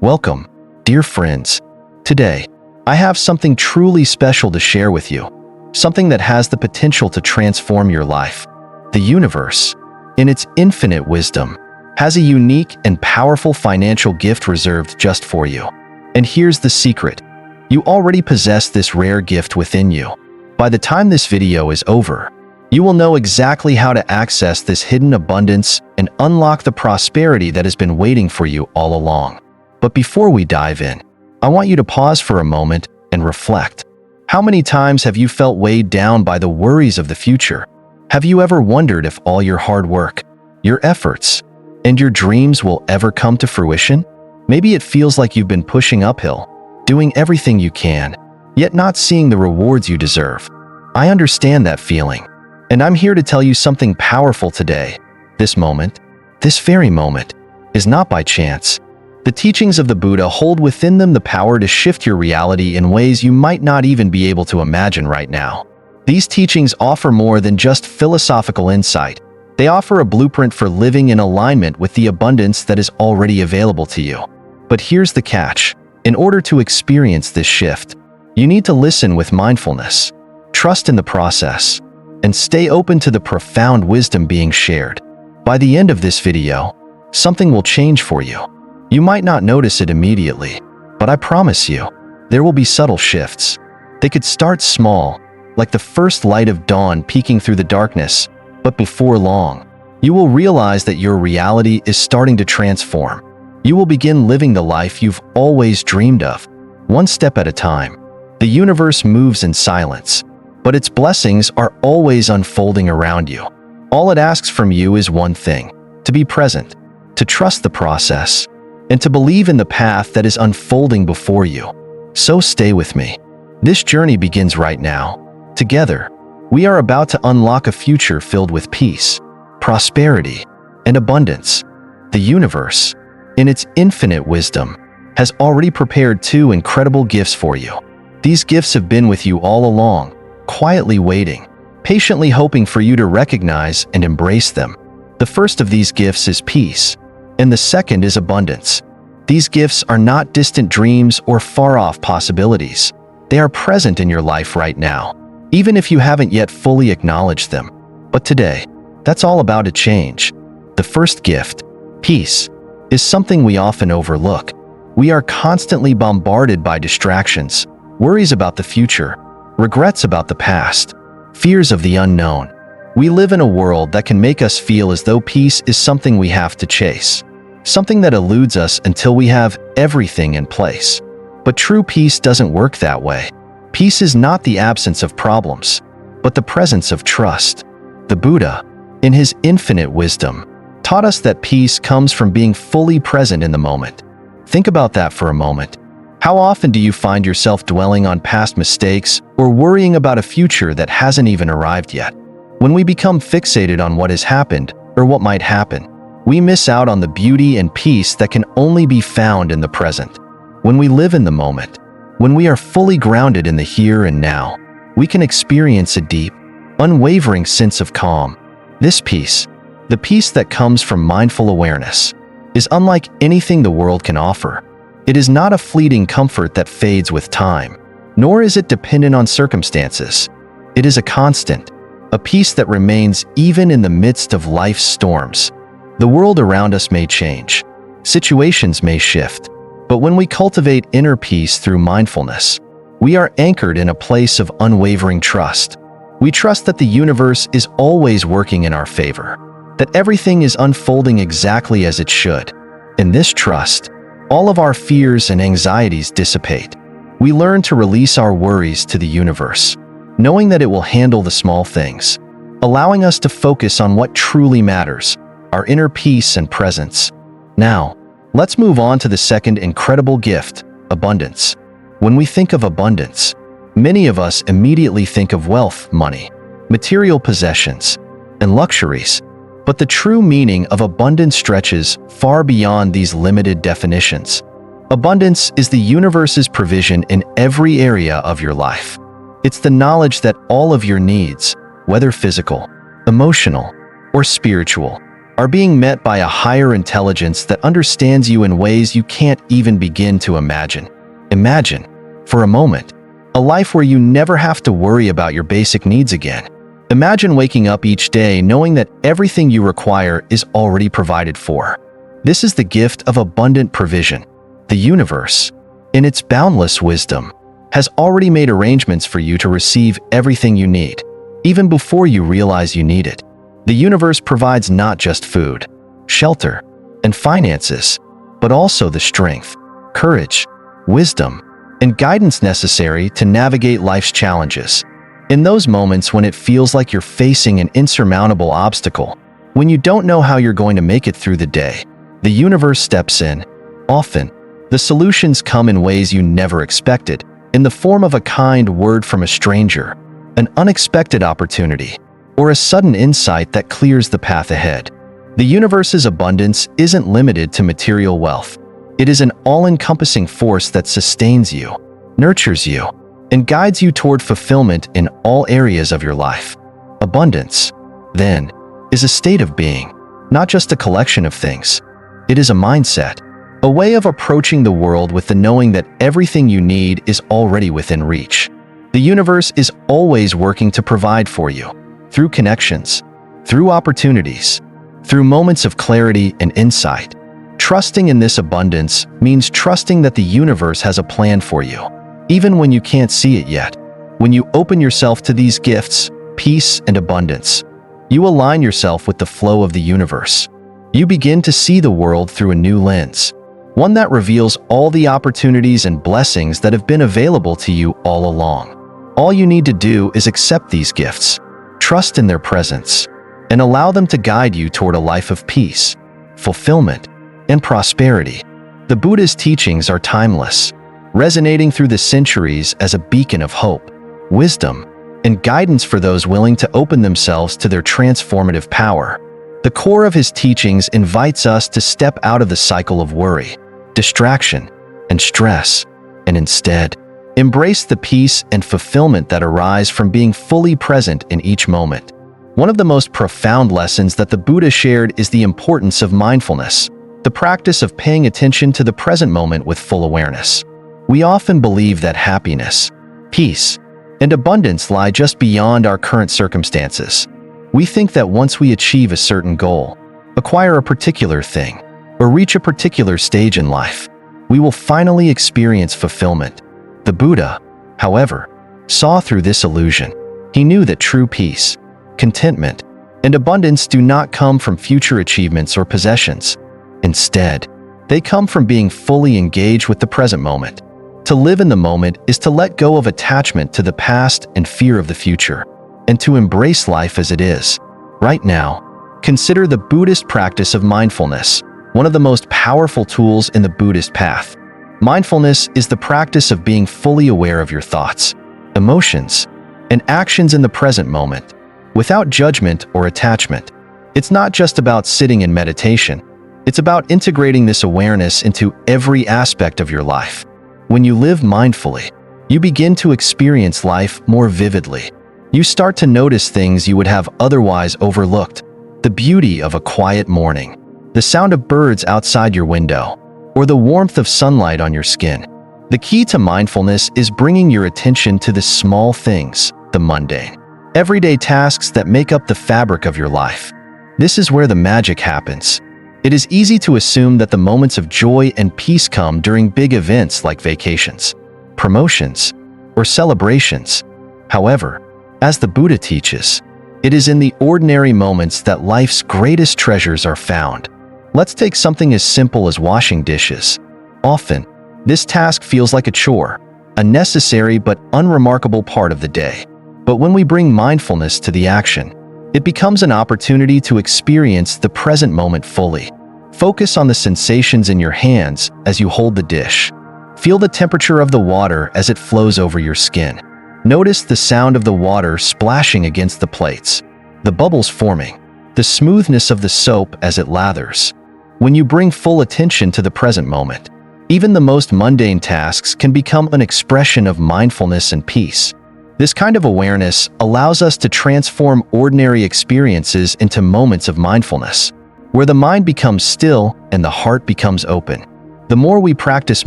Welcome, dear friends. Today, I have something truly special to share with you, something that has the potential to transform your life. The universe, in its infinite wisdom, has a unique and powerful financial gift reserved just for you. And here's the secret. You already possess this rare gift within you. By the time this video is over, you will know exactly how to access this hidden abundance and unlock the prosperity that has been waiting for you all along. But before we dive in, I want you to pause for a moment and reflect. How many times have you felt weighed down by the worries of the future? Have you ever wondered if all your hard work, your efforts, and your dreams will ever come to fruition? Maybe it feels like you've been pushing uphill, doing everything you can, yet not seeing the rewards you deserve. I understand that feeling, and I'm here to tell you something powerful today. This moment, this very moment, is not by chance. The teachings of the Buddha hold within them the power to shift your reality in ways you might not even be able to imagine right now. These teachings offer more than just philosophical insight. They offer a blueprint for living in alignment with the abundance that is already available to you. But here's the catch. In order to experience this shift, you need to listen with mindfulness, trust in the process, and stay open to the profound wisdom being shared. By the end of this video, something will change for you. You might not notice it immediately, but I promise you, there will be subtle shifts. They could start small, like the first light of dawn peeking through the darkness, but before long, you will realize that your reality is starting to transform. You will begin living the life you've always dreamed of, one step at a time. The universe moves in silence, but its blessings are always unfolding around you. All it asks from you is one thing: to be present, to trust the process, and to believe in the path that is unfolding before you. So stay with me. This journey begins right now. Together, we are about to unlock a future filled with peace, prosperity, and abundance. The universe, in its infinite wisdom, has already prepared two incredible gifts for you. These gifts have been with you all along, quietly waiting, patiently hoping for you to recognize and embrace them. The first of these gifts is peace, and the second is abundance. These gifts are not distant dreams or far-off possibilities. They are present in your life right now, even if you haven't yet fully acknowledged them. But today, that's all about to change. The first gift, peace, is something we often overlook. We are constantly bombarded by distractions, worries about the future, regrets about the past, fears of the unknown. We live in a world that can make us feel as though peace is something we have to chase, something that eludes us until we have everything in place. But true peace doesn't work that way. Peace is not the absence of problems, but the presence of trust. The Buddha, in his infinite wisdom, taught us that peace comes from being fully present in the moment. Think about that for a moment. How often do you find yourself dwelling on past mistakes or worrying about a future that hasn't even arrived yet? When we become fixated on what has happened or what might happen, we miss out on the beauty and peace that can only be found in the present. When we live in the moment, when we are fully grounded in the here and now, we can experience a deep, unwavering sense of calm. This peace, the peace that comes from mindful awareness, is unlike anything the world can offer. It is not a fleeting comfort that fades with time, nor is it dependent on circumstances. It is a constant, a peace that remains even in the midst of life's storms. The world around us may change, situations may shift, but when we cultivate inner peace through mindfulness, we are anchored in a place of unwavering trust. We trust that the universe is always working in our favor, that everything is unfolding exactly as it should. In this trust, all of our fears and anxieties dissipate. We learn to release our worries to the universe, knowing that it will handle the small things, allowing us to focus on what truly matters: our inner peace and presence. Now, let's move on to the second incredible gift, abundance. When we think of abundance, many of us immediately think of wealth, money, material possessions, and luxuries. But the true meaning of abundance stretches far beyond these limited definitions. Abundance is the universe's provision in every area of your life. It's the knowledge that all of your needs, whether physical, emotional, or spiritual, are being met by a higher intelligence that understands you in ways you can't even begin to imagine. Imagine, for a moment, a life where you never have to worry about your basic needs again. Imagine waking up each day knowing that everything you require is already provided for. This is the gift of abundant provision. The universe, in its boundless wisdom, has already made arrangements for you to receive everything you need, even before you realize you need it. The universe provides not just food, shelter, and finances, but also the strength, courage, wisdom, and guidance necessary to navigate life's challenges. In those moments when it feels like you're facing an insurmountable obstacle, when you don't know how you're going to make it through the day, the universe steps in. Often, the solutions come in ways you never expected, in the form of a kind word from a stranger, an unexpected opportunity, or a sudden insight that clears the path ahead. The universe's abundance isn't limited to material wealth. It is an all-encompassing force that sustains you, nurtures you, and guides you toward fulfillment in all areas of your life. Abundance, then, is a state of being, not just a collection of things. It is a mindset, a way of approaching the world with the knowing that everything you need is already within reach. The universe is always working to provide for you, through connections, through opportunities, through moments of clarity and insight. Trusting in this abundance means trusting that the universe has a plan for you, even when you can't see it yet. When you open yourself to these gifts, peace and abundance, you align yourself with the flow of the universe. You begin to see the world through a new lens, one that reveals all the opportunities and blessings that have been available to you all along. All you need to do is accept these gifts, trust in their presence, and allow them to guide you toward a life of peace, fulfillment, and prosperity. The Buddhist teachings are timeless, resonating through the centuries as a beacon of hope, wisdom, and guidance for those willing to open themselves to their transformative power. The core of his teachings invites us to step out of the cycle of worry, distraction, and stress, and instead, embrace the peace and fulfillment that arise from being fully present in each moment. One of the most profound lessons that the Buddha shared is the importance of mindfulness, the practice of paying attention to the present moment with full awareness. We often believe that happiness, peace, and abundance lie just beyond our current circumstances. We think that once we achieve a certain goal, acquire a particular thing, or reach a particular stage in life, we will finally experience fulfillment. The Buddha, however, saw through this illusion. He knew that true peace, contentment, and abundance do not come from future achievements or possessions. Instead, they come from being fully engaged with the present moment. To live in the moment is to let go of attachment to the past and fear of the future, and to embrace life as it is. Right now, consider the Buddhist practice of mindfulness, one of the most powerful tools in the Buddhist path. Mindfulness is the practice of being fully aware of your thoughts, emotions, and actions in the present moment, without judgment or attachment. It's not just about sitting in meditation. It's about integrating this awareness into every aspect of your life. When you live mindfully, you begin to experience life more vividly. You start to notice things you would have otherwise overlooked. The beauty of a quiet morning, the sound of birds outside your window, or the warmth of sunlight on your skin. The key to mindfulness is bringing your attention to the small things, the mundane, everyday tasks that make up the fabric of your life. This is where the magic happens. It is easy to assume that the moments of joy and peace come during big events like vacations, promotions, or celebrations. However, as the Buddha teaches, it is in the ordinary moments that life's greatest treasures are found. Let's take something as simple as washing dishes. Often, this task feels like a chore, a necessary but unremarkable part of the day. But when we bring mindfulness to the action, it becomes an opportunity to experience the present moment fully. Focus on the sensations in your hands as you hold the dish. Feel the temperature of the water as it flows over your skin. Notice the sound of the water splashing against the plates, the bubbles forming, the smoothness of the soap as it lathers. When you bring full attention to the present moment, even the most mundane tasks can become an expression of mindfulness and peace. This kind of awareness allows us to transform ordinary experiences into moments of mindfulness. where the mind becomes still and the heart becomes open. The more we practice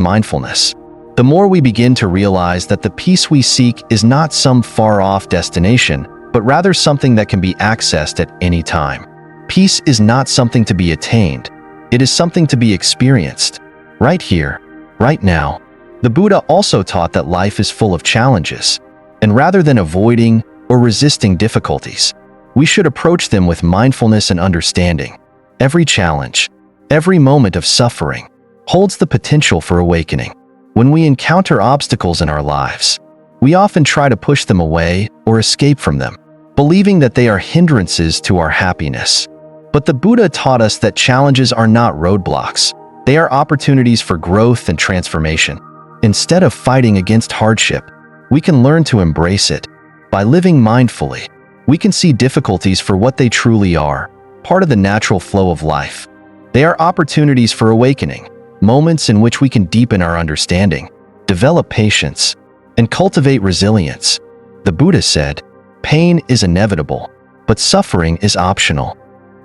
mindfulness, the more we begin to realize that the peace we seek is not some far-off destination, but rather something that can be accessed at any time. Peace is not something to be attained. It is something to be experienced, right here, right now. The Buddha also taught that life is full of challenges, and rather than avoiding or resisting difficulties, we should approach them with mindfulness and understanding. Every challenge, every moment of suffering, holds the potential for awakening. When we encounter obstacles in our lives, we often try to push them away or escape from them, believing that they are hindrances to our happiness. But the Buddha taught us that challenges are not roadblocks. They are opportunities for growth and transformation. Instead of fighting against hardship, we can learn to embrace it. By living mindfully, we can see difficulties for what they truly are, part of the natural flow of life. They are opportunities for awakening, moments in which we can deepen our understanding, develop patience, and cultivate resilience. The Buddha said, "Pain is inevitable, but suffering is optional."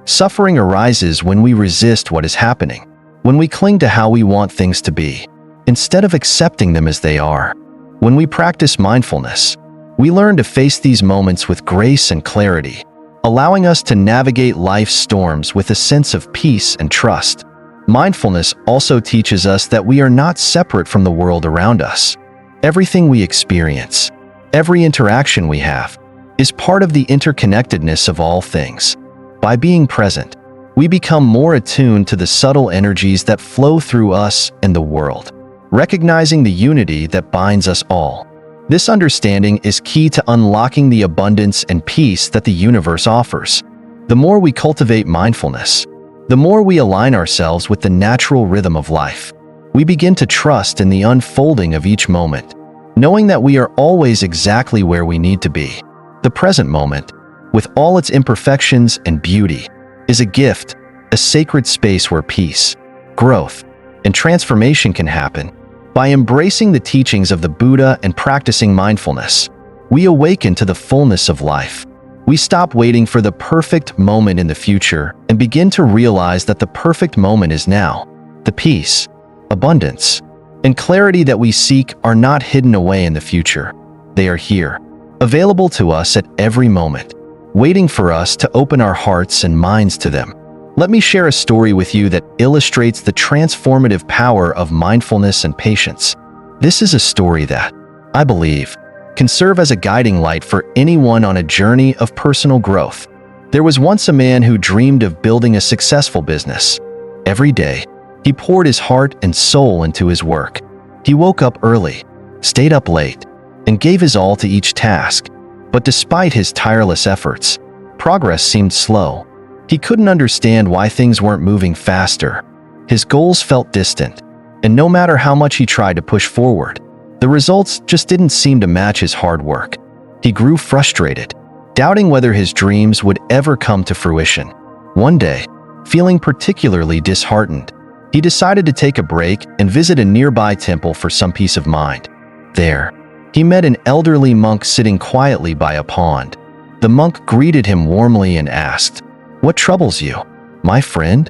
Suffering arises when we resist what is happening, when we cling to how we want things to be, instead of accepting them as they are. When we practice mindfulness, we learn to face these moments with grace and clarity, allowing us to navigate life's storms with a sense of peace and trust. Mindfulness also teaches us that we are not separate from the world around us. Everything we experience, every interaction we have, is part of the interconnectedness of all things. By being present, we become more attuned to the subtle energies that flow through us and the world, recognizing the unity that binds us all. This understanding is key to unlocking the abundance and peace that the universe offers. The more we cultivate mindfulness, the more we align ourselves with the natural rhythm of life. We begin to trust in the unfolding of each moment, knowing that we are always exactly where we need to be. The present moment, with all its imperfections and beauty, is a gift, a sacred space where peace, growth, and transformation can happen. By embracing the teachings of the Buddha and practicing mindfulness, we awaken to the fullness of life. We stop waiting for the perfect moment in the future and begin to realize that the perfect moment is now. The peace, abundance, and clarity that we seek are not hidden away in the future. They are here, available to us at every moment, waiting for us to open our hearts and minds to them. Let me share a story with you that illustrates the transformative power of mindfulness and patience. This is a story that, I believe, can serve as a guiding light for anyone on a journey of personal growth. There was once a man who dreamed of building a successful business. Every day, he poured his heart and soul into his work. He woke up early, stayed up late, and gave his all to each task. But despite his tireless efforts, progress seemed slow. He couldn't understand why things weren't moving faster. His goals felt distant, and no matter how much he tried to push forward, the results just didn't seem to match his hard work. He grew frustrated, doubting whether his dreams would ever come to fruition. One day, feeling particularly disheartened, he decided to take a break and visit a nearby temple for some peace of mind. There, he met an elderly monk sitting quietly by a pond. The monk greeted him warmly and asked, "What troubles you, my friend?"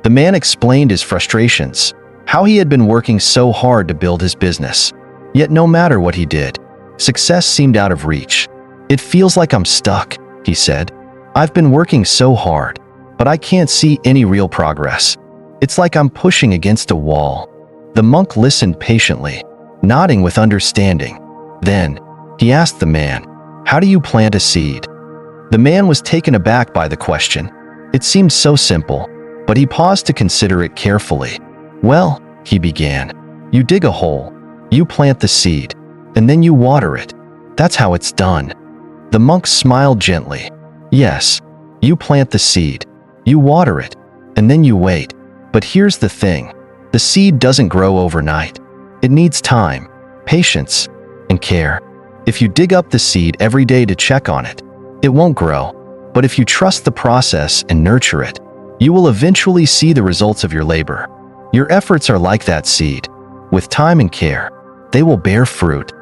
The man explained his frustrations, how he had been working so hard to build his business. Yet no matter what he did, success seemed out of reach. "It feels like I'm stuck," he said. "I've been working so hard, but I can't see any real progress. It's like I'm pushing against a wall." The monk listened patiently, nodding with understanding. Then, he asked the man, "How do you plant a seed?" The man was taken aback by the question. It seemed so simple, but he paused to consider it carefully. "Well," he began, "you dig a hole, you plant the seed, and then you water it. That's how it's done." The monk smiled gently. "Yes, you plant the seed, you water it, and then you wait. But here's the thing, the seed doesn't grow overnight. It needs time, patience, and care. If you dig up the seed every day to check on it, it won't grow. But if you trust the process and nurture it, you will eventually see the results of your labor. Your efforts are like that seed. With time and care, they will bear fruit."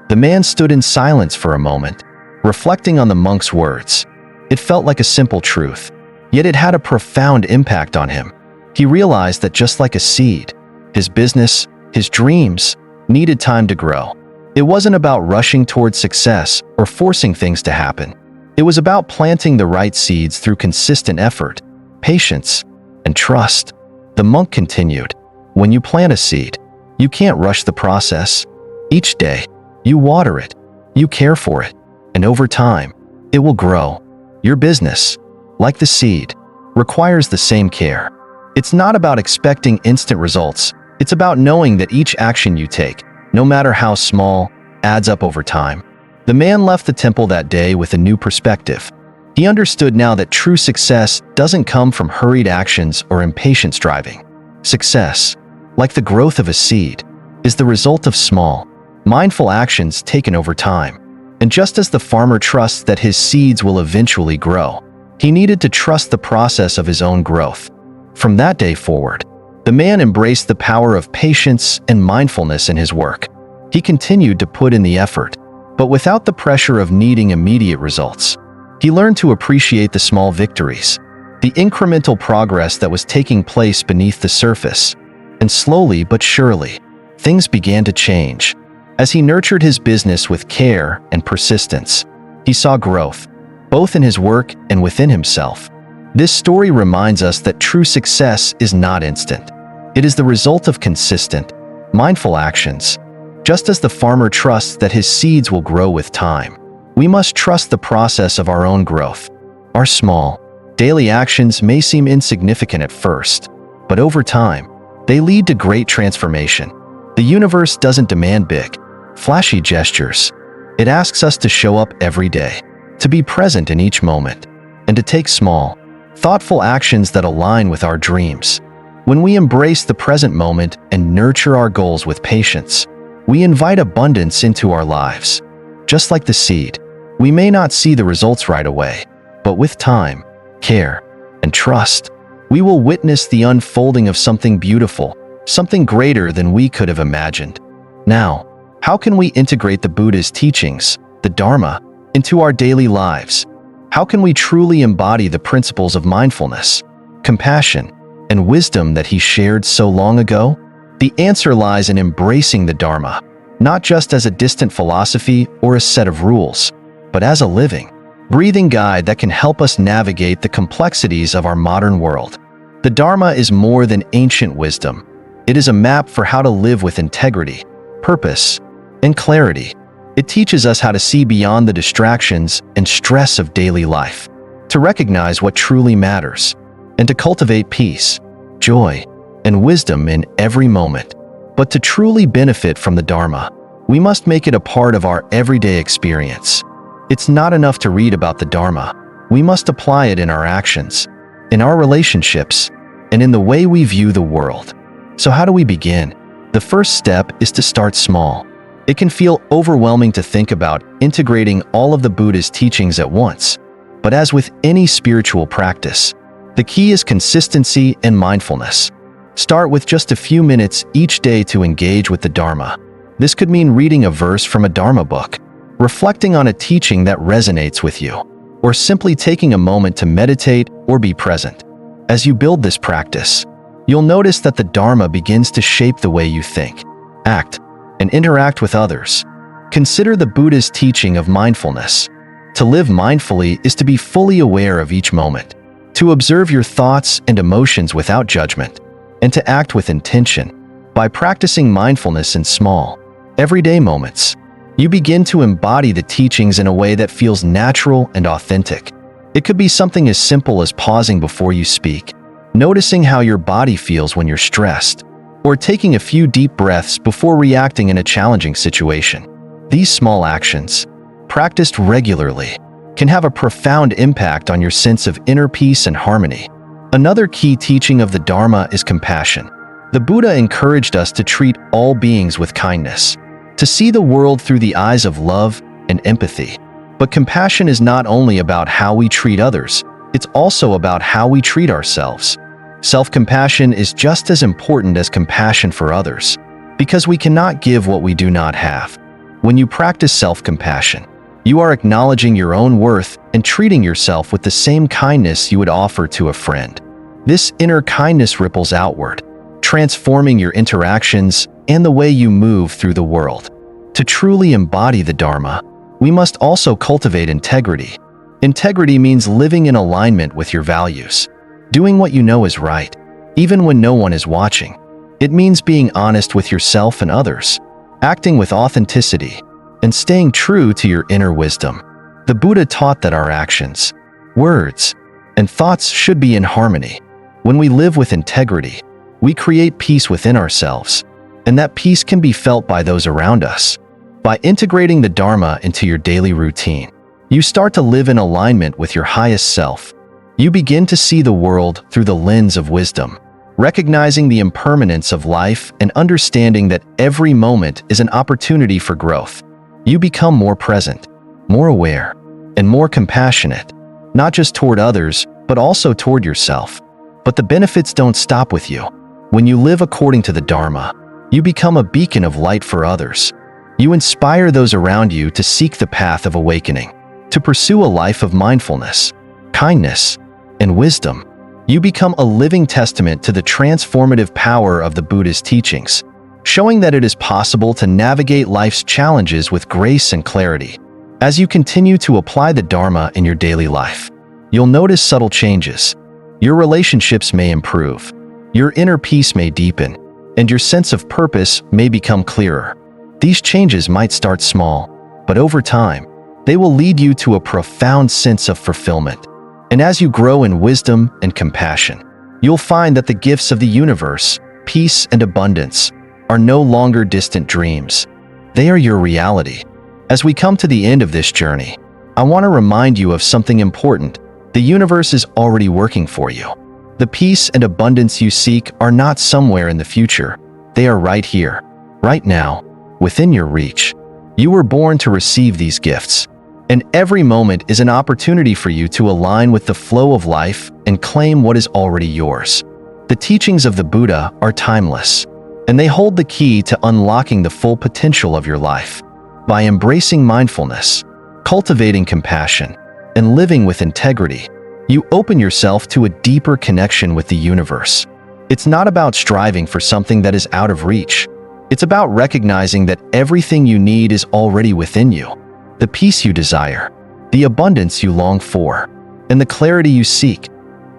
The man stood in silence for a moment, reflecting on the monk's words. It felt like a simple truth, Yet it had a profound impact on him. He realized that just like a seed, his business, his dreams, needed time to grow. It wasn't about rushing towards success or forcing things to happen. It was about planting the right seeds through consistent effort, patience, and trust. The monk continued, "When you plant a seed, you can't rush the process. Each day, you water it, you care for it, and over time, it will grow. Your business, like the seed, requires the same care. It's not about expecting instant results. It's about knowing that each action you take, no matter how small, adds up over time." The man left the temple that day with a new perspective. He understood now that true success doesn't come from hurried actions or impatient striving. Success, like the growth of a seed, is the result of small, mindful actions taken over time. And just as the farmer trusts that his seeds will eventually grow, he needed to trust the process of his own growth. From that day forward, the man embraced the power of patience and mindfulness in his work. He continued to put in the effort, but without the pressure of needing immediate results. He learned to appreciate the small victories, the incremental progress that was taking place beneath the surface. And slowly but surely, things began to change. As he nurtured his business with care and persistence, he saw growth, both in his work and within himself. This story reminds us that true success is not instant. It is the result of consistent, mindful actions. Just as the farmer trusts that his seeds will grow with time, we must trust the process of our own growth. Our small, daily actions may seem insignificant at first, but over time, they lead to great transformation. The universe doesn't demand big, flashy gestures. It asks us to show up every day, to be present in each moment, and to take small, thoughtful actions that align with our dreams. When we embrace the present moment and nurture our goals with patience, we invite abundance into our lives. Just like the seed, we may not see the results right away, but with time, care, and trust, we will witness the unfolding of something beautiful, something greater than we could have imagined. Now, how can we integrate the Buddha's teachings, the Dharma, into our daily lives? How can we truly embody the principles of mindfulness, compassion, and wisdom that he shared so long ago? The answer lies in embracing the Dharma, not just as a distant philosophy or a set of rules, but as a living, breathing guide that can help us navigate the complexities of our modern world. The Dharma is more than ancient wisdom. It is a map for how to live with integrity, purpose, and clarity. It teaches us how to see beyond the distractions and stress of daily life, to recognize what truly matters, and to cultivate peace, joy, and wisdom in every moment. But to truly benefit from the Dharma, we must make it a part of our everyday experience. It's not enough to read about the Dharma. We must apply it in our actions, in our relationships, and in the way we view the world. So how do we begin? The first step is to start small. It can feel overwhelming to think about integrating all of the Buddha's teachings at once. But as with any spiritual practice, the key is consistency and mindfulness. Start with just a few minutes each day to engage with the Dharma. This could mean reading a verse from a Dharma book, reflecting on a teaching that resonates with you, or simply taking a moment to meditate or be present. As you build this practice, you'll notice that the Dharma begins to shape the way you think, act, and interact with others. Consider the Buddha's teaching of mindfulness. To live mindfully is to be fully aware of each moment, to observe your thoughts and emotions without judgment, and to act with intention. By practicing mindfulness in small, everyday moments, you begin to embody the teachings in a way that feels natural and authentic. It could be something as simple as pausing before you speak, noticing how your body feels when you're stressed, or taking a few deep breaths before reacting in a challenging situation. These small actions, practiced regularly, can have a profound impact on your sense of inner peace and harmony. Another key teaching of the Dharma is compassion. The Buddha encouraged us to treat all beings with kindness, to see the world through the eyes of love and empathy. But compassion is not only about how we treat others, it's also about how we treat ourselves. Self-compassion is just as important as compassion for others, because we cannot give what we do not have. When you practice self-compassion, You are acknowledging your own worth and treating yourself with the same kindness you would offer to a friend. This inner kindness ripples outward, transforming your interactions and the way you move through the world. To truly embody the Dharma, we must also cultivate integrity. Integrity means living in alignment with your values, doing what you know is right, even when no one is watching. It means being honest with yourself and others, acting with authenticity, and staying true to your inner wisdom. The Buddha taught that our actions, words, and thoughts should be in harmony. When we live with integrity, we create peace within ourselves, and that peace can be felt by those around us. By integrating the Dharma into your daily routine, you start to live in alignment with your highest self. You begin to see the world through the lens of wisdom, recognizing the impermanence of life and understanding that every moment is an opportunity for growth. You become more present, more aware, and more compassionate, not just toward others, but also toward yourself. But the benefits don't stop with you. When you live according to the Dharma, you become a beacon of light for others. You inspire those around you to seek the path of awakening, to pursue a life of mindfulness, kindness, and wisdom. You become a living testament to the transformative power of the Buddhist teachings, showing that it is possible to navigate life's challenges with grace and clarity. As you continue to apply the Dharma in your daily life, you'll notice subtle changes. Your relationships may improve, your inner peace may deepen, and your sense of purpose may become clearer. These changes might start small, but over time, they will lead you to a profound sense of fulfillment. And as you grow in wisdom and compassion, you'll find that the gifts of the universe, peace and abundance, are no longer distant dreams. They are your reality. As we come to the end of this journey, I want to remind you of something important. The universe is already working for you. The peace and abundance you seek are not somewhere in the future. They are right here, right now, within your reach. You were born to receive these gifts, and every moment is an opportunity for you to align with the flow of life and claim what is already yours. The teachings of the Buddha are timeless, and they hold the key to unlocking the full potential of your life. By embracing mindfulness, cultivating compassion, and living with integrity, you open yourself to a deeper connection with the universe. It's not about striving for something that is out of reach. It's about recognizing that everything you need is already within you. The peace you desire, the abundance you long for, and the clarity you seek,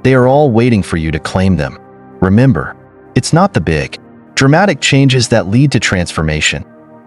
they are all waiting for you to claim them. Remember, it's not the big, dramatic changes that lead to transformation.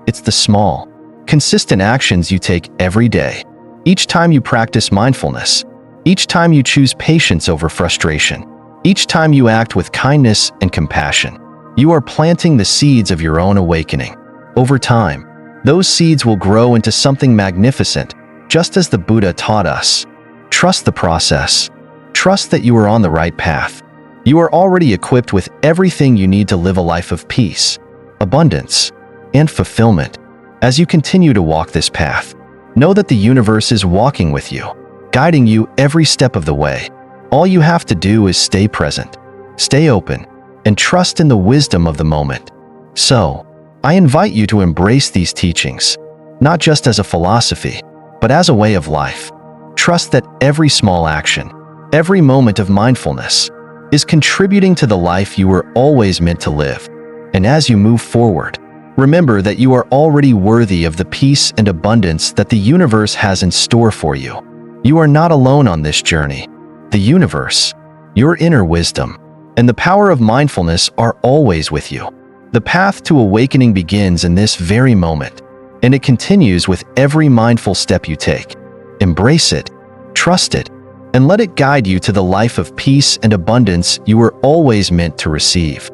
It's the small, consistent actions you take every day. Each time you practice mindfulness, each time you choose patience over frustration, each time you act with kindness and compassion, you are planting the seeds of your own awakening. Over time, those seeds will grow into something magnificent, just as the Buddha taught us. Trust the process. Trust that you are on the right path. You are already equipped with everything you need to live a life of peace, abundance, and fulfillment. As you continue to walk this path, know that the universe is walking with you, guiding you every step of the way. All you have to do is stay present, stay open, and trust in the wisdom of the moment. So, I invite you to embrace these teachings, not just as a philosophy, but as a way of life. Trust that every small action, every moment of mindfulness, is contributing to the life you were always meant to live. And as you move forward, remember that you are already worthy of the peace and abundance that the universe has in store for you. You are not alone on this journey. The universe, your inner wisdom, and the power of mindfulness are always with you. The path to awakening begins in this very moment, and it continues with every mindful step you take. Embrace it, trust it, and let it guide you to the life of peace and abundance you were always meant to receive.